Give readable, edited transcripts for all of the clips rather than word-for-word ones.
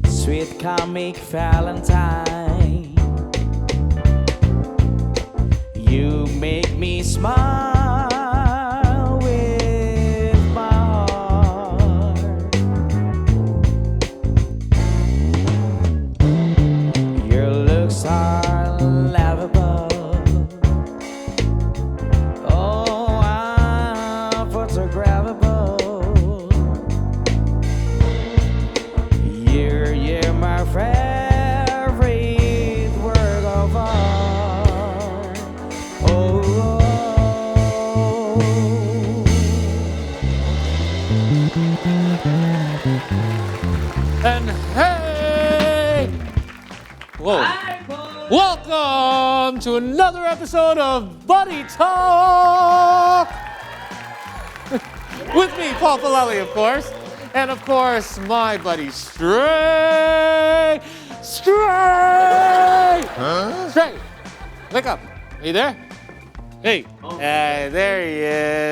Sweet comic Valentine, you make me smile with my heart. Your looks are laughable, oh, unphotographable. You're my favorite work of art. Oh, And hey! Whoa. Welcome to another episode of Buddy Talk! With me, Paul Palelli, of course. And of course, my buddy Stray! Stray! Huh? Stray! Wake up. Are you there? Hey. Hey, there he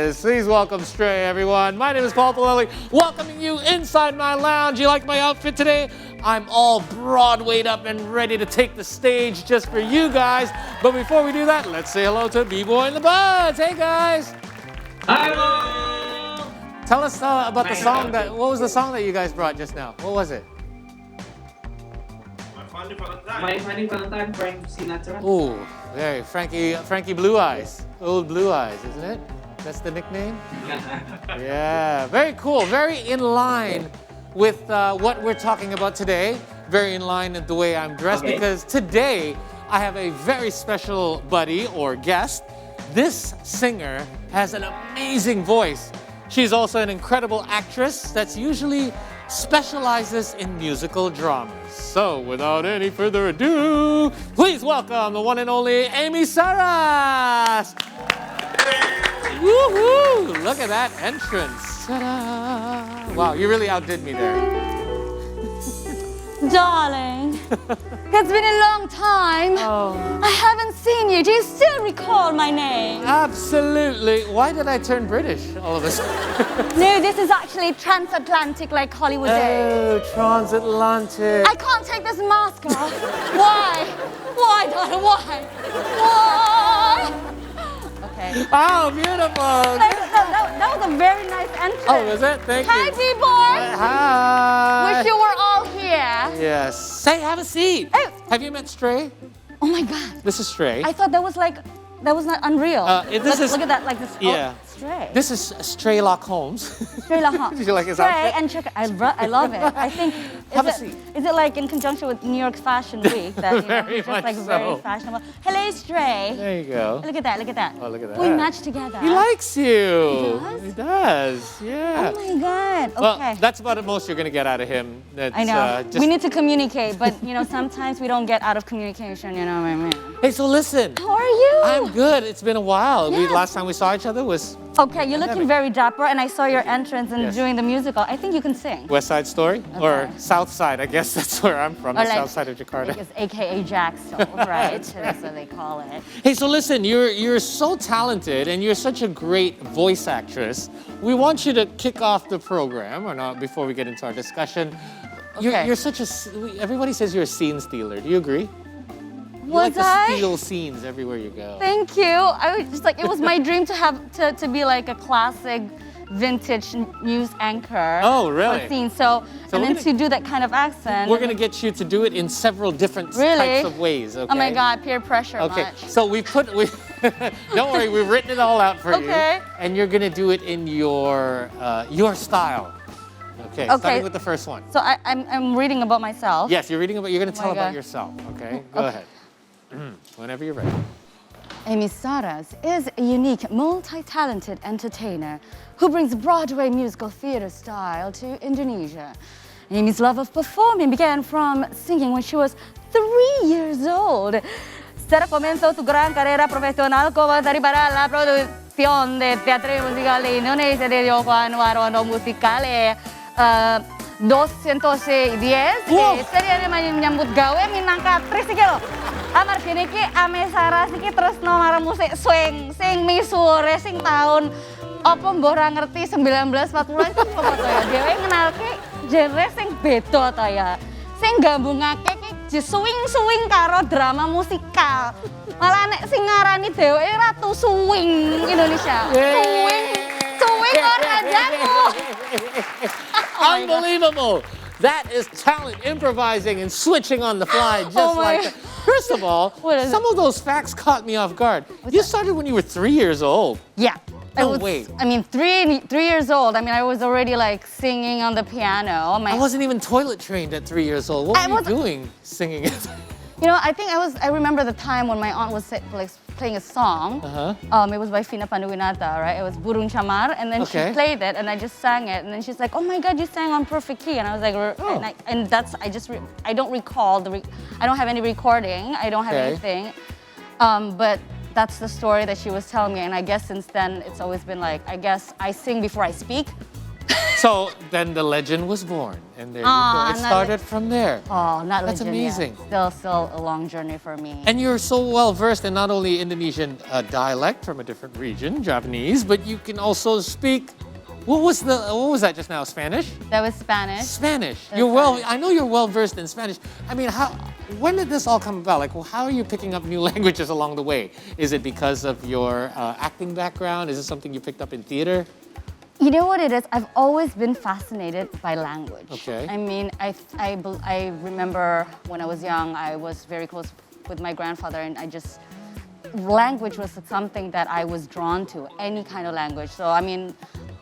is. Please welcome Stray, everyone. My name is Paul Palelli, welcoming you inside my lounge. You like my outfit today? I'm all Broadwayed up and ready to take the stage just for you guys. But before we do that, let's say hello to B-Boy and the Buds. Hey, guys. Hello! Tell us about the song what was the song that you guys brought just now? What was it? My Funny Valentine, Frank Sinatra. Ooh, very Frankie Blue Eyes. Old Blue Eyes, isn't it? That's the nickname? Yeah, very cool. Very in line with what we're talking about today. Very in line with the way I'm dressed because today I have a very special buddy or guest. This singer has an amazing voice. She's also an incredible actress that's usually specializes in musical dramas. So, without any further ado, please welcome the one and only Aimee Saras. Woohoo! Look at that entrance. Ta-da! Wow, you really outdid me there. Darling, it's been a long time. Oh. I haven't seen you. Do you still recall my name? Absolutely. Why did I turn British all of a sudden? No, this is actually transatlantic like Hollywood is. Oh, transatlantic. I can't take this mask off. Why? Why, darling? Why? Why? Okay. Oh, beautiful. That was a very nice entrance. Oh, was it? Thank Hi, you. B-boy. Hi. Wish you were all here. Yes. Say, have a seat. Oh. Have you met Stray? Oh my God. This is Stray. I thought that was not unreal. This is- look at that, like this. Yeah. Oh, Stray. This is Straylock Holmes. Stray Lahan. Did you like his Stray outfit? and chicken. I love it. I think. Have a seat. Is it like in conjunction with New York Fashion Week that Very it's just much like very so. fashionable? Hello, Stray. There you go. Look at that. Look at that. Oh, look at We that. match together. He likes you. He does? He does. Yeah. Oh my God. Well, Okay. that's about the most you're going to get out of him. That's, I know. just... We need to communicate, but sometimes we don't get out of communication. You know what I mean? Hey, so listen. How are you? I'm good. It's been a while. Yes. Last time we saw each other was Okay, you're looking very dapper, and I saw your entrance and Yes. doing the musical. I think you can sing. West Side Story or South Side. I guess that's where I'm from, Or the like- south side of Jakarta. It's AKA Jackson, right? That's what they call it. Hey, so listen, you're so talented and you're such a great voice actress. We want you to kick off the program, or not, before we get into our discussion. Okay. You're such a. Everybody says you're a scene stealer. Do you agree? You Was like I? to steal scenes everywhere you go. Thank you. I was just like, it was my dream to have to be like a classic vintage news anchor. Oh, really? For scenes. So So and we're then to do that kind of accent. We're gonna get you to do it in several different Really? types of ways. Okay. Oh my God, peer pressure Okay, much. so we don't worry, we've written it all out for you. Okay. And you're gonna do it in your style. Okay, starting with the first one. So I'm reading about myself. Yes, you're gonna tell my about God. yourself, okay? Go ahead. Whenever you're ready. Aimee Saras is a unique, multi-talented entertainer who brings Broadway musical theater style to Indonesia. Aimee's love of performing began from singing when she was 3 years old. Setelah comenzó su gran carrera profesional como actriz para la producción de teatro y musical de Indonesia desde cuando era musical 210 seriane menyambut gawe minangka aktris iki lho. Amarga niki Aimee Saras iki tresno marang musik swing sing misuwur sing taun apa mbah ora ngerti 1940-an iki apa to ya. Dhewe ngenalke genre sing beda ta ya. Sing gabungake iki swing karo drama musikal. Malah nek sing ngarani dheweke Ratu Swing Indonesia. Swing ora jago. Unbelievable. That is talent, improvising and switching on the fly just Oh my like that. First of all, What is some of those facts caught me off guard. You started when you were 3 years old. Yeah. No way. I mean, three years old. I mean, I was already like singing on the piano. I wasn't even toilet trained at 3 years old. What I were you was- doing singing it? You know, I remember the time when my aunt was like playing a song. It was by Vina Panduwinata, right? It was Burung Chamar, and then Okay. she played it, and I just sang it, and then she's like, "Oh my God, you sang on perfect key," and I was like, Oh. and that's I don't recall I don't have any recording, I don't have Okay. anything, but that's the story that she was telling me, and I guess since then it's always been like, I guess I sing before I speak. So then the legend was born, and there you Ah, go. It not started from there. Oh, not That's legend, yeah. amazing. Still a long journey for me. And you're so well versed in not only Indonesian dialect from a different region, Japanese, but you can also speak. What was that just now? Spanish? That was Spanish. Spanish. That's You're well. Spanish. I know you're well versed in Spanish. I mean, when did this all come about? Like, well, how are you picking up new languages along the way? Is it because of your acting background? Is it something you picked up in theater? You know what it is? I've always been fascinated by language. Okay. I mean, I remember when I was young, I was very close with my grandfather, and language was something that I was drawn to, any kind of language. So, I mean,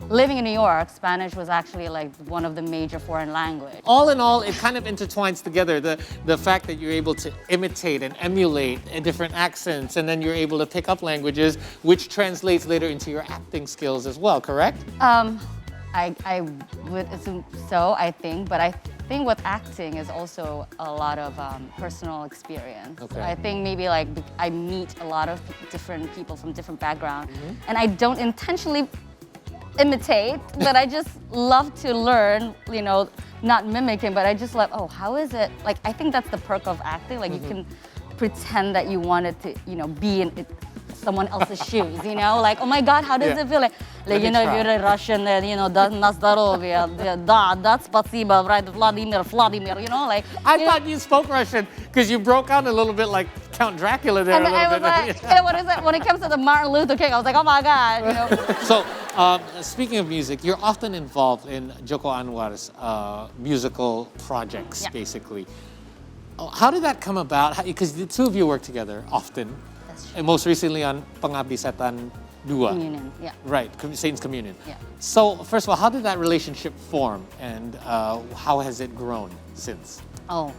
living in New York, Spanish was actually like one of the major foreign language. All in all, it kind of intertwines together. The fact that you're able to imitate and emulate different accents, and then you're able to pick up languages, which translates later into your acting skills as well, correct? I would assume so, I think, but I think with acting is also a lot of personal experience. Okay. I think maybe like I meet a lot of different people from different backgrounds, and I don't intentionally imitate, but I just love to learn, you know, not mimicking, but I just like, oh, how is it? Like, I think that's the perk of acting. Like, you can pretend that you wanted to, you know, be in someone else's shoes, you know? Like, oh my God, how does Yeah. it feel? Like Let you me know, try. if you're a Russian, then, you know, that's spasiba, right? Vladimir, you know? Like, I you know, thought you spoke Russian because you broke out a little bit like Count Dracula there. and a I little was bit. like, you know, what is it? When it comes to the Martin Luther King, I was like, oh my God, you know? So, speaking of music, you're often involved in Joko Anwar's musical projects, Yeah. basically. How did that come about? Because the two of you work together often, That's true. and most recently on Pengabdi Setan 2. Communion, yeah. Right, Satan's Communion. Yeah. So, first of all, how did that relationship form, and how has it grown since? Oh,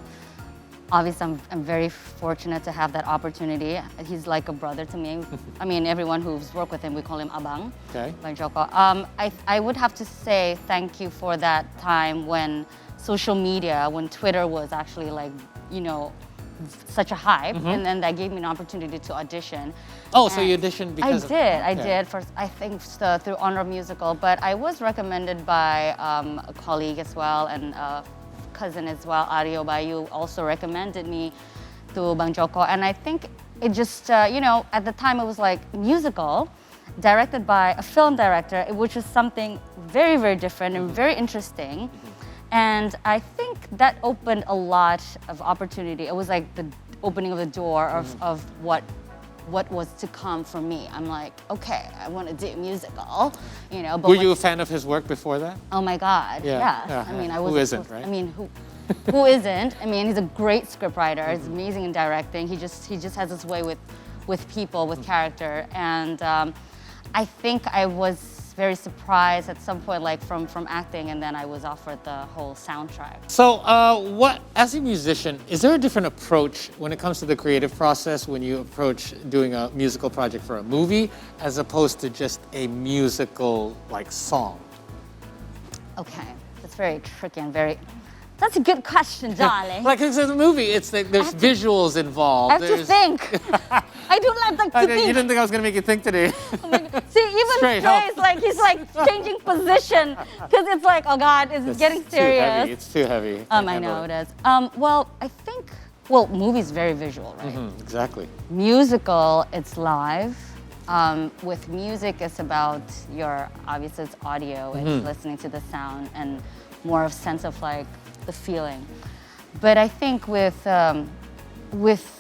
obviously, I'm very fortunate to have that opportunity. He's like a brother to me. I mean, everyone who's worked with him, we call him Abang. Okay. By Joko. I would have to say thank you for that time when social media, when Twitter was actually like, you know, such a hype, and then that gave me an opportunity to audition. Oh, so And you auditioned because of... I Okay. did, for, I think through Honor Musical, but I was recommended by a colleague as well, and cousin as well, Aryo Bayu, also recommended me to Bang Joko. And I think it just, you know, at the time it was like musical, directed by a film director, which was something very, very different and very interesting. And I think that opened a lot of opportunity. It was like the opening of the door of what was to come for me. I'm like, okay, I want to do a musical, you know. But Were you a fan of his work before that? Oh my God! Yeah, Yeah. yeah, I mean, yeah. I was. Who isn't, right? I mean, who isn't? I mean, he's a great scriptwriter. He's amazing in directing. He just has his way with people, with character, and I think I was very surprised at some point, like from acting, and then I was offered the whole soundtrack. So, as a musician, is there a different approach when it comes to the creative process when you approach doing a musical project for a movie, as opposed to just a musical like song? Okay, that's very tricky and very. That's a good question, darling. Like it's a movie, it's like there's visuals involved. I have to think. I don't like to Okay, you think. didn't think I was gonna make you think today. See, even Straight Trey up. is like, he's like changing position because it's like, oh God, it's getting Too heavy. serious. It's too heavy. I Can't know handle it is. Well, I think, movie's very visual, right? Exactly. Musical, it's live. With music, it's about obviously it's audio, it's listening to the sound. And more of sense of like the feeling. But I think with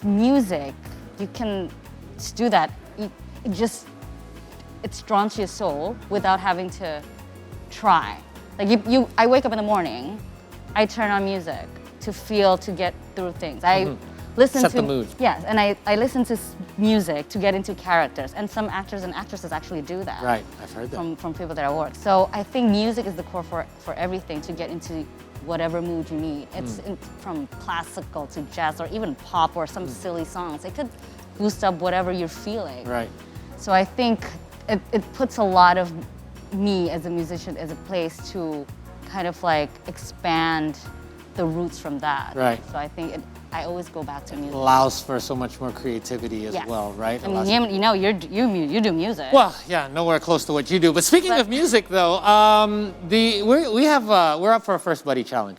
music, you can do that. It's drawn to your soul without having to try. Like I wake up in the morning, I turn on music to feel, to get through things. I listen Set to the mood. Yes, and I listen to music to get into characters. And some actors and actresses actually do that. Right, I've heard that. From people that I work. So I think music is the core for everything to get into whatever mood you need. It's from classical to jazz or even pop or some silly songs. It could boost up whatever you're feeling. Right. So I think it puts a lot of me as a musician as a place to kind of like expand the roots from that. Right. So I think I always go back to music. Allows for so much more creativity as Yes. well, right? I mean, you know, you do music. Well, yeah, nowhere close to what you do. But speaking of music, though, we're up for a first buddy challenge.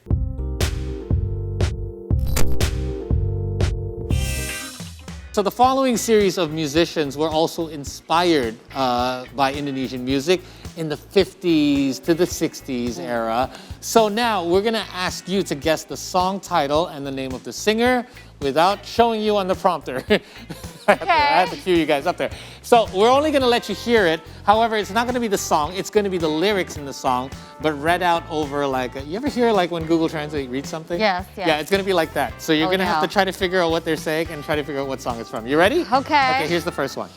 So the following series of musicians were also inspired by Indonesian music in the 50s to the 60s era. So now we're gonna ask you to guess the song title and the name of the singer without showing you on the prompter. I had to cue you guys up there. So we're only gonna let you hear it. However, it's not gonna be the song, it's gonna be the lyrics in the song, but read out over like, you ever hear like when Google Translate reads something? Yes, yes. Yeah, it's gonna be like that. So you're gonna have to try to figure out what they're saying and try to figure out what song it's from. You ready? Okay. Okay, here's the first one.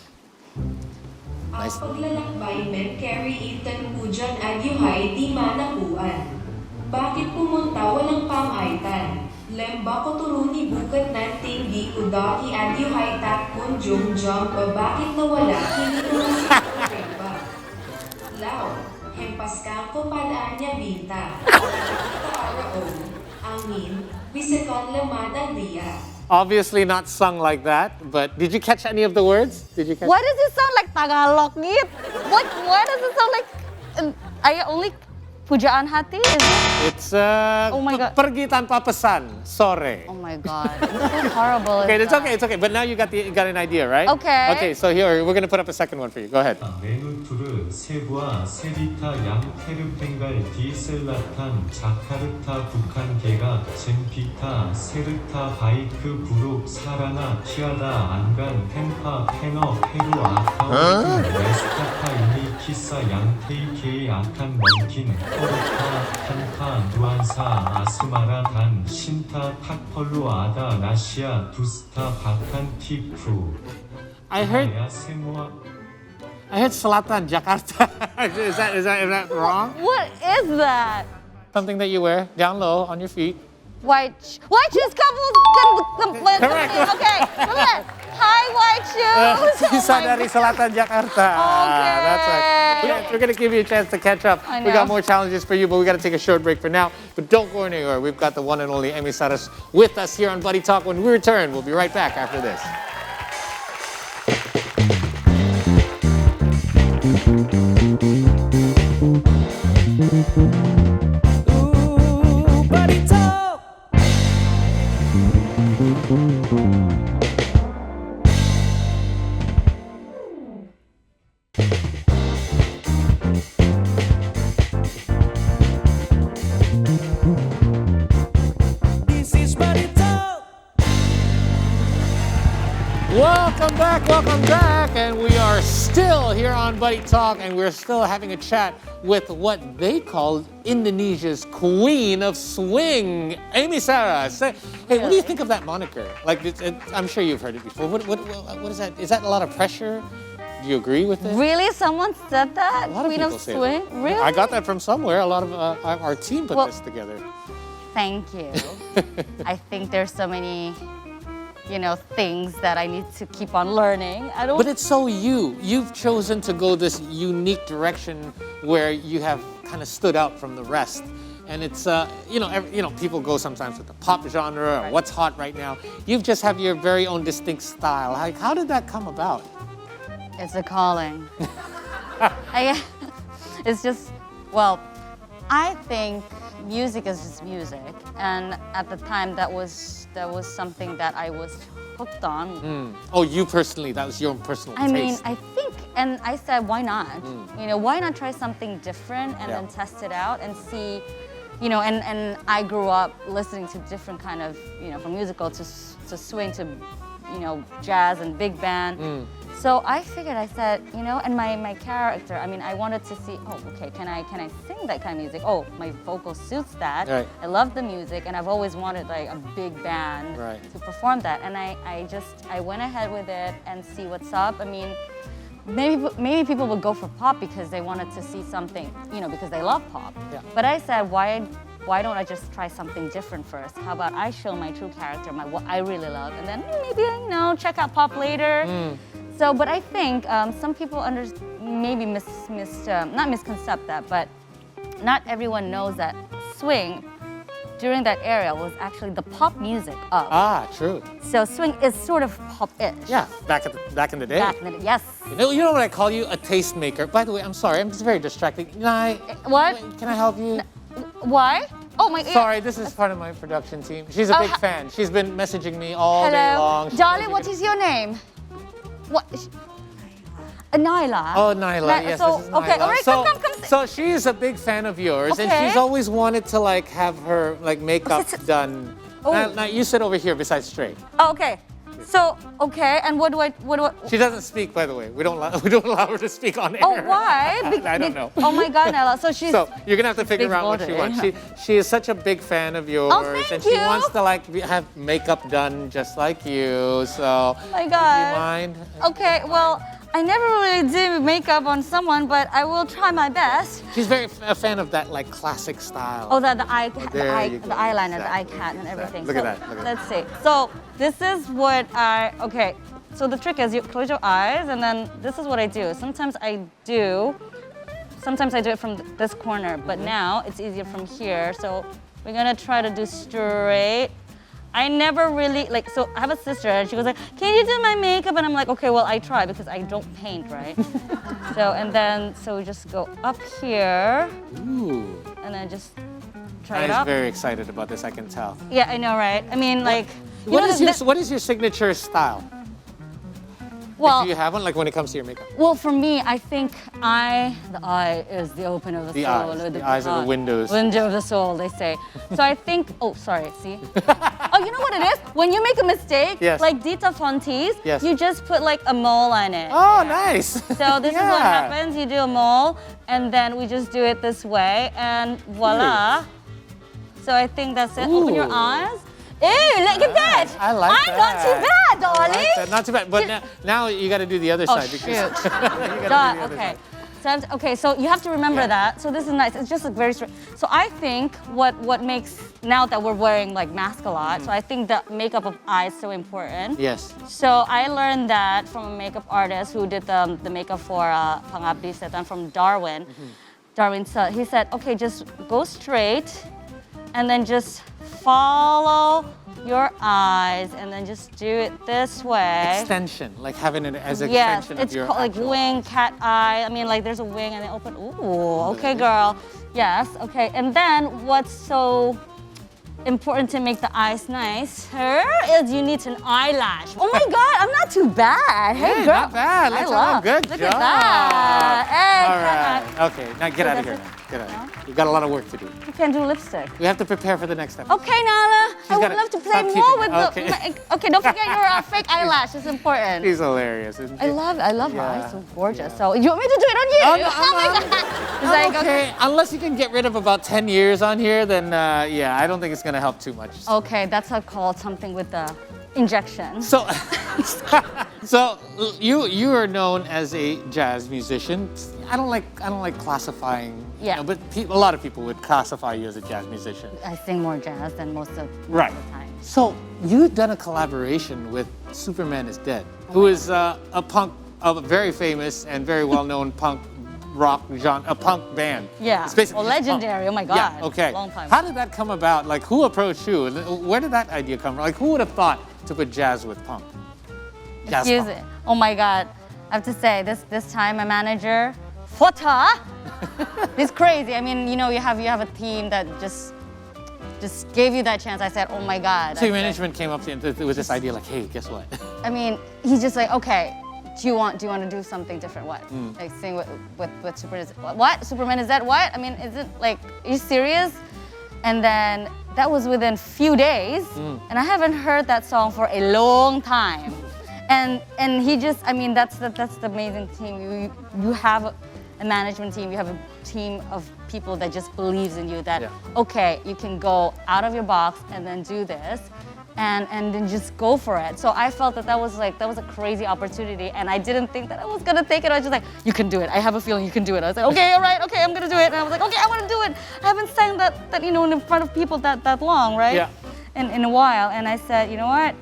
Ang paglalakbay men carry itan pujan adyuhay di manakuan. Bakit pumunta walang pamaitan? Lemba ko turuni bukat nan tinggi udaki adyuhay tak kunjung jump o bakit nawala hindi tumusik ko remba. Lao, hempaskan ko padaanya bita. Kita araw, angin, bisakan lamadang dia. Obviously not sung like that, but did you catch any of the words? Did you catch? Why does it sound like Tagalog? Why does it sound like? I only pujaan hati? Is it? It's Oh my God. pergi tanpa pesan, sore. Oh my God, it's so horrible. Okay, it's okay. But now you got an idea, right? Okay. Okay, so here we're gonna put up a second one for you. Go ahead. 메누투르 세부아 세리타 양테르 벵갈 디셀라탄 자카르타 북한 개가 젠피타 세르타 바이크 부룩 사라나 키아다 안간 펜파 페너 페루 아카오 웨스타타 이미 키사 양테이 케이 아칸 먼킨 코르타 탄파 누안사 아스마라 단 신타 탁펄루 아다 라시아 두스타 바칸 티프 I heard 세모아 Selatan, Jakarta. is that wrong? What is that? Something that you wear down low on your feet. White shoes couples. Correct. Okay, come on. Hi, white shoes. Sisa dari Selatan, Jakarta. Okay. That's right. We're going to give you a chance to catch up. I We got know. more challenges for you, but we got to take a short break for now. But don't go anywhere. We've got the one and only Aimee Saras with us here on Buddy Talk. When we return, we'll be right back after this. Ooh, buddy talk. This is buddy talk. Welcome back, and we are still here on Buddy Talk, and we're still having a chat with what they call Indonesia's queen of swing, Aimee Saras. Hey, what do you think of that moniker? Like, I'm sure you've heard it before. What is that? Is that a lot of pressure? Do you agree with it? Really? Someone said that? A lot of Queen people of say Swing? that. Really? I got that from somewhere. A lot of our team put this together. Thank you. I think there's so many, things that I need to keep on learning. But it's so you. You've chosen to go this unique direction where you have kind of stood out from the rest. And it's, people go sometimes with the pop genre or what's hot right now. You just have your very own distinct style. Like, how did that come about? It's a calling. It's just, I think music is just music. And at the time, that was something that I was hooked on. Oh, you personally, that was your personal I mean, taste. I think, and I said, why not? Why not try something different and then test it out and see you know, and I grew up listening to different kind of, you know, from musical to swing to, you know, jazz and big band. So I figured, I said, you know, and my character, I mean, I wanted to see, oh, okay, can I sing that kind of music? Oh, my vocal suits that. Right. I love the music, and I've always wanted like a big band to perform that. And I went ahead with it and see what's up. I mean, maybe people would go for pop because they wanted to see something, you know, because they love pop. Yeah. But I said, why don't I just try something different first? How about I show my true character, what I really love, and then maybe, you know, check out pop later. So, but I think some people maybe not misconcept that, but not everyone knows that swing during that era was actually the pop music of. Ah, true. So swing is sort of pop-ish. Yeah, back in the day. Back in the day, yes. You know what I call you? A tastemaker. By the way, I'm sorry, I'm just very distracted. What? Can I help you? Why? Oh my. Sorry, this is part of my production team. She's a big fan. She's been messaging me all day long. Darling, what is your name? What? Nyla. Oh, Nyla. Yes, so, this is Nyla. okay, all right, come. So she's a big fan of yours, and Okay. she's always wanted to like have her like makeup done. Now you sit over here beside Straight. Oh, okay. So, okay, and what do I? She doesn't speak, by the way. We don't allow her to speak on air. Oh, why? I don't know. Oh my God, Nyla. So she's. So you're gonna have to figure big out what she body. wants. She is such a big fan of yours, thank and she you. wants to like have makeup done just like you. So, Oh my do God. you mind? Okay, well, I never really do makeup on someone, but I will try my best. She's very a fan of that like classic style. Oh, the There you go. eyeliner, the eye Exactly. cat, and everything. Look so, at that, look at let's see. So this is what okay. So the trick is you close your eyes, and then this is what I do. Sometimes I do it from this corner, but now it's easier from here. So we're gonna try to do straight. I never really, so I have a sister and she goes like, can you do my makeup? And I'm like, okay, well, I try because I don't paint, right? So we just go up here. Ooh. And then just try it I'm up. very excited about this, I can tell. Yeah, I know, right? I mean, like, What is your signature style? well, Do you have one, like when it comes to your makeup? well, for me, I think the eye is the opener of the soul. eyes. Or The eyes are the windows. Window of the soul, they say. So I think, oh, sorry, see? Oh, you know what it is? When you make a mistake, Yes. like Dita Fonte's, Yes. you just put like a mole on it. Oh, nice. So this is what Yeah. happens. You do a mole, and then we just do it this way, and voila. So I think that's it. Open your Ooh. eyes. Ew, look at that. I like I'm that. not too bad, I darling. like that. Not too bad. But now you got to do the other Oh, side. shoot. You gotta do the Duh, other okay. side. So okay, so you have to remember that. So this is nice. It's just like very straight. So I think what makes, now that we're wearing like mask a lot, so I think the makeup of eye is so important. Yes. So I learned that from a makeup artist who did the makeup for Pangabdi Setan from Darwin. Darwin said, he said, okay, just go straight and then just follow your eyes and then just do it this way. Extension, like having it as an Yes, extension of it's your called like actual- wing, cat eye. I mean, like there's a wing and they open. Ooh, okay, girl. Yes, okay. And then what's so important to make the eyes nicer is you need an eyelash. Oh my God, I'm not too bad. Hey, Hey, girl. not bad. Let's I have a love. good Look job. at that. Hey, All cat eye. right. Okay, now get out of here. that's Now. Get out of here. You've got a lot of work to do. You can do lipstick. We have to prepare for the next episode. Okay, Nala. I would gotta love to play stop more keeping- with okay. the. Okay, don't forget your fake eyelash. It's important. She's hilarious, isn't she? I love her. Yeah. It's so gorgeous. So you want me to do it on you? Oh, no, my I'm- God. It's I'm like, okay. Unless you can get rid of about 10 years on here, then yeah, I don't think it's gonna help too much. Okay, that's called something with the injection. So, so you are known as a jazz musician. I don't like classifying. Yeah. But a lot of people would classify you as a jazz musician. I sing more jazz than most of the time. So you've done a collaboration with Superman is Dead, who is a very famous and very well-known punk rock genre, a punk band. Yeah. It's basically Well, just punk. legendary. Oh my God. Yeah. Okay. Long time. How did that come about? Like, who approached you? Where did that idea come from? Like, who would have thought to put jazz with punk? Jazz Excuse punk. it. Oh my God. I have to say, this time my manager, Fota, is crazy. I mean, you know, you have a team that just gave you that chance. I said, oh my God. So your I said- management came up to you with this idea, like, hey, guess what? I mean, he's just like, okay, do you want to do something different? What? Like sing with Superman is what? Superman is that what? I mean, is it like, are you serious? And then that was within few days, and I haven't heard that song for a long time. And he just, I mean, that's the amazing team. You have a management team, you have a team of people that just believes in you that, okay, you can go out of your box and then do this. And then just go for it. So I felt that was a crazy opportunity, and I didn't think that I was gonna take it. I was just like, you can do it. I have a feeling you can do it. I was like, okay, all right, okay, I'm gonna do it. And I was like, okay, I wanna do it. I haven't sang that in front of people that long, right? Yeah. In a while. And I said, you know what?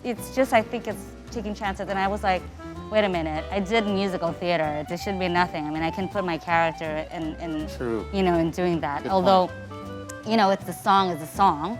It's just, I think it's taking chances. And I was like, wait a minute, I did musical theater. There should be nothing. I mean, I can put my character in True. in doing that. Good Although, it's the song is a song.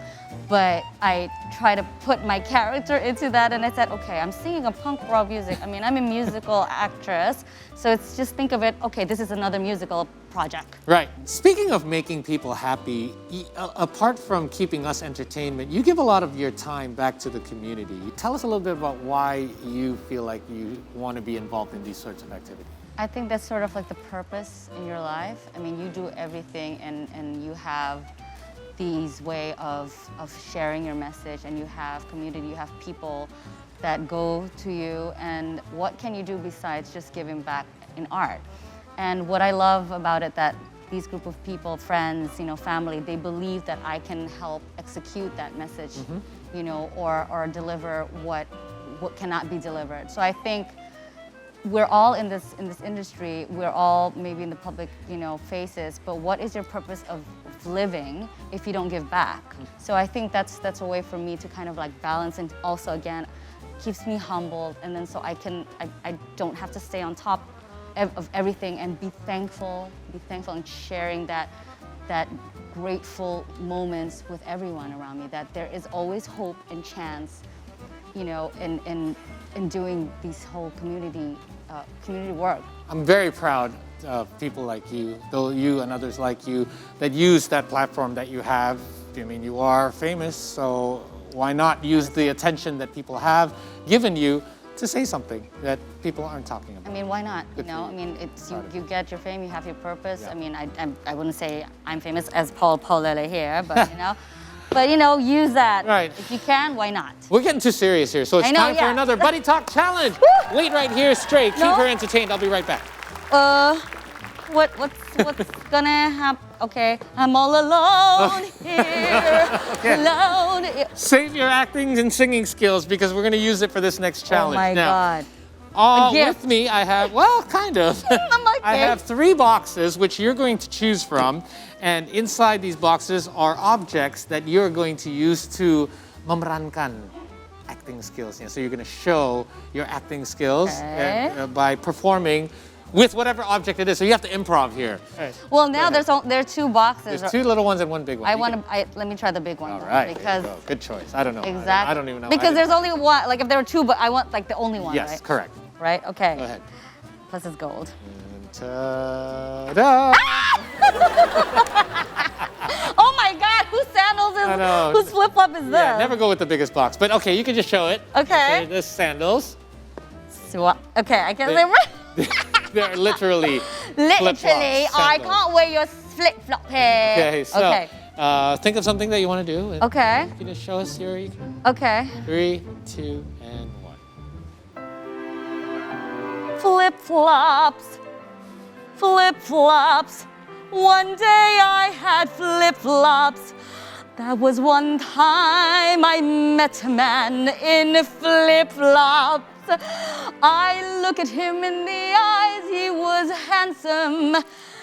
But I try to put my character into that, and I said, okay, I'm singing a punk rock music. I mean, I'm a musical actress, so it's just think of it, okay, this is another musical project. Right. Speaking of making people happy, apart from keeping us entertainment, you give a lot of your time back to the community. Tell us a little bit about why you feel like you want to be involved in these sorts of activities. I think that's sort of like the purpose in your life. I mean, you do everything, and you have these way of sharing your message, and you have community, you have people that go to you, and what can you do besides just giving back in art? And what I love about it, that these group of people, friends, family, they believe that I can help execute that message, or deliver what cannot be delivered. So I think we're all in this industry, we're all maybe in the public, faces, but what is your purpose of living if you don't give back? So I think that's a way for me to kind of like balance, and also again, keeps me humbled, and then so I don't have to stay on top of everything, and be thankful and sharing that grateful moments with everyone around me, that there is always hope and chance, in doing these whole community work. I'm very proud of people like you, though you and others like you, that use that platform that you have. I mean, you are famous, so why not use the attention that people have given you to say something that people aren't talking about? I mean, why not? Good for you. I mean, it's Proud of you get your fame, you have your purpose. Yeah. I mean, I wouldn't say I'm famous as Paul Lele here, but but use that. Right. If you can, why not? We're getting too serious here, so it's I know, time for yeah. another Buddy Talk Challenge. Wait right here straight. Keep No. her entertained. I'll be right back. What's gonna happen? Okay, I'm all alone here, alone. Save your acting and singing skills, because we're going to use it for this next challenge. Oh my Now, God. A gift. with me, I have, well, kind of. I have 3 boxes which you're going to choose from, and inside these boxes are objects that you're going to use to memerankan acting skills. So you're going to show your acting skills by performing with whatever object it is. So you have to improv here. Well, now there are 2 boxes. There's 2 little ones and 1 big one. Let me try the big one. All though, right, because there you go. Good choice. I don't know. exactly. I don't even know. Because there's only one. Like if there were 2, but I want like the only one. Yes, right? correct. Right. Okay. Go ahead. Plus it's gold. Ta-da! Oh my God! Whose sandals I know. is? Whose flip flop is this? Yeah, never go with the biggest box. But okay, you can just show it. Okay. This sandals. Okay, I can't They- say. They're literally Literally, flip-flops, I sandals. can't wear your flip flop here. Okay, so Okay. think of something that you want to do. And Okay. You can just show us your Okay. 3, 2, and 1. Flip flops. Flip flops. One day I had flip flops. That was one time I met a man in flip flops. I look at him in the eyes, he was handsome.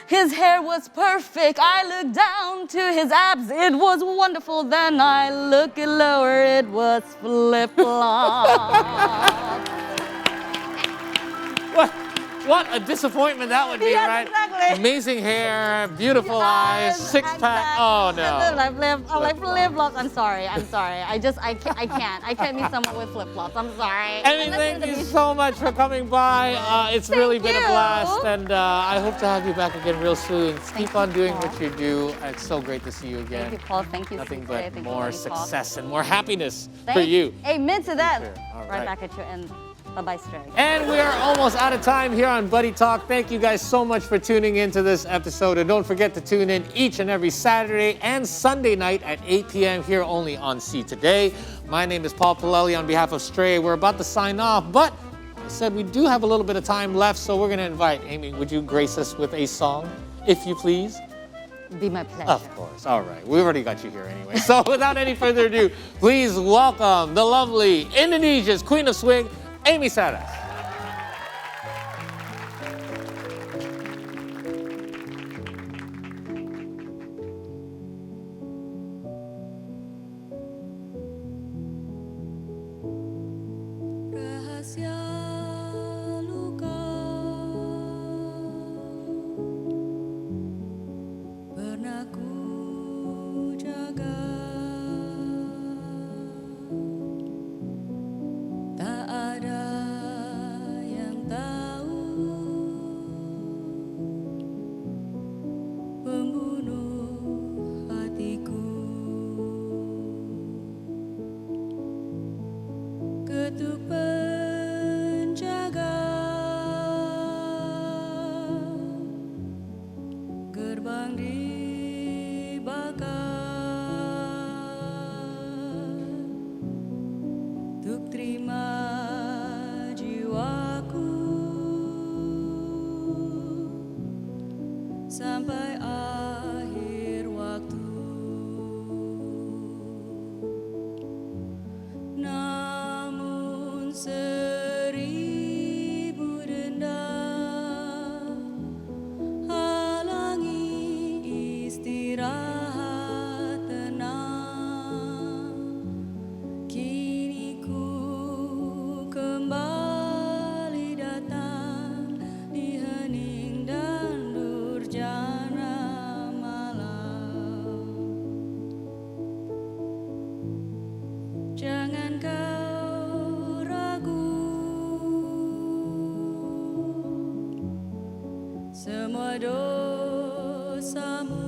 His hair was perfect. I looked down to his abs, it was wonderful. Then I look lower, it was flip flops. What a disappointment that would be, Yes, right? exactly. Amazing hair, beautiful eyes, 6-pack. Oh no. I'm like flip flops. I'm sorry. I can't meet someone with flip flops. I'm sorry. Aimee, thank you so much for coming by. It's really been a you. blast, and I hope to have you back again real soon. Keep on you, doing Paul. what you do. It's so great to see you again. Thank you, Paul. Thank you, Nothing CJ. but Thank you, more Buddy Talk. success and more happiness for Thank you. Amen to that. Sure. All Right right. back at you. And Bye-bye, Stray. And we are almost out of time here on Buddy Talk. Thank you guys so much for tuning into this episode. And don't forget to tune in each and every Saturday and Sunday night at 8 p.m. here only on See Today. My name is Paul Palelli on behalf of Stray. We're about to sign off, but I said we do have a little bit of time left, so we're going to invite Aimee. Would you grace us with a song, if you please? Be my pleasure. Of course. All right. We've already got you here anyway. So without any further ado, please welcome the lovely Indonesia's Queen of Swing, Aimee Saras. Rahasia luka pernah ku jaga, tak ada yang tahu pembunuh hatiku. Ketuk penjaga gerbang dibakar, untuk terima jiwaku sampai akhir waktu. Namun seribu dendam halangi istirahat tenang. Kini ku kembali datang di hening dan durjana malam. Jangan kau ragu, semua dosamu